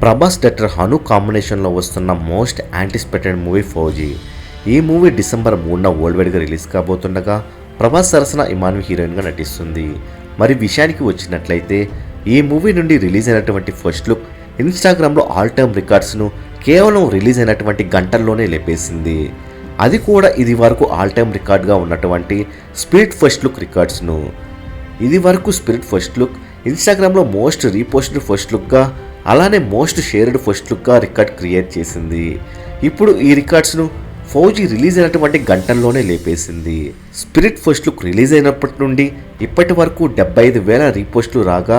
Prabhas director Hanu కాంబినేషన్లో వస్తున్న most anticipated movie fauji. ఈ మూవీ డిసెంబర్ 3న వరల్డ్ వైడ్గా రిలీజ్ కాబోతుండగా ప్రభాస్ సరసన ఇమాన్వి హీరోయిన్గా నటిస్తుంది. మరి విషయానికి వచ్చినట్లయితే ఈ మూవీ నుండి రిలీజ్ అయినటువంటి ఫస్ట్ లుక్ ఇన్స్టాగ్రామ్లో ఆల్ టైమ్ రికార్డ్స్ను కేవలం రిలీజ్ అయినటువంటి గంటల్లోనే లేపేసింది. అది కూడా ఇది వరకు ఆల్ టైమ్ రికార్డ్గా ఉన్నటువంటి స్పిరిట్ ఫస్ట్ లుక్ రికార్డ్స్ను. ఇది వరకు స్పిరిట్ ఫస్ట్ లుక్ ఇన్స్టాగ్రామ్లో మోస్ట్ రీపోస్టెడ్ ఫస్ట్ లుక్గా, అలానే మోస్ట్ షేర్డ్ ఫస్ట్ లుక్గా రికార్డ్ క్రియేట్ చేసింది. ఇప్పుడు ఈ రికార్డ్స్ను ఫౌజీ రిలీజ్ అయినటువంటి గంటల్లోనే లేపేసింది. స్పిరిట్ ఫస్ట్ లుక్ రిలీజ్ అయినప్పటి నుండి ఇప్పటి వరకు 75,000 రీపోస్టులు రాగా,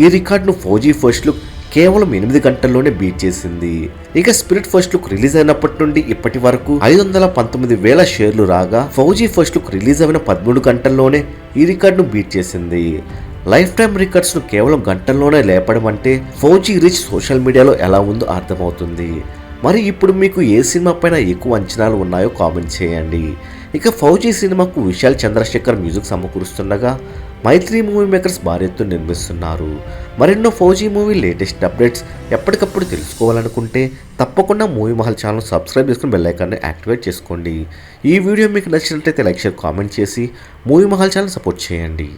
ఈ రికార్డును ఫౌజీ ఫస్ట్ లుక్ కేవలం 8 గంటల్లోనే బీట్ చేసింది. ఇక స్పిరిట్ ఫస్ట్ లుక్ రిలీజ్ అయినప్పటి నుండి ఇప్పటి వరకు 519,000 షేర్లు రాగా, ఫౌజీ ఫస్ట్ లుక్ రిలీజ్ అయిన 13 గంటల్లోనే ఈ రికార్డును బీట్ చేసింది. లైఫ్ టైమ్ రికార్డ్స్ను కేవలం గంటల్లోనే లేపడం అంటే ఫౌజీ రీచ్ సోషల్ మీడియాలో ఎలా ఉందో అర్థమవుతుంది. మరి ఇప్పుడు మీకు ఏ సినిమా పైన ఎక్కువ అంచనాలు ఉన్నాయో కామెంట్ చేయండి. ఇక ఫౌజీ సినిమాకు విశాల్ చంద్రశేఖర్ మ్యూజిక్ సమకూరుస్తుండగా మైత్రి మూవీ మేకర్స్ భారీ ఎత్తున నిర్మిస్తున్నారు. మరెన్నో ఫౌజీ మూవీ లేటెస్ట్ అప్డేట్స్ ఎప్పటికప్పుడు తెలుసుకోవాలనుకుంటే తప్పకుండా మూవీ మహల్ ఛానల్ సబ్స్క్రైబ్ చేసుకుని బెల్ ఐకాన్ని యాక్టివేట్ చేసుకోండి. ఈ వీడియో మీకు నచ్చినట్లయితే లైక్ షేర్ కామెంట్ చేసి మూవీ మహల్ ఛానల్ సపోర్ట్ చేయండి.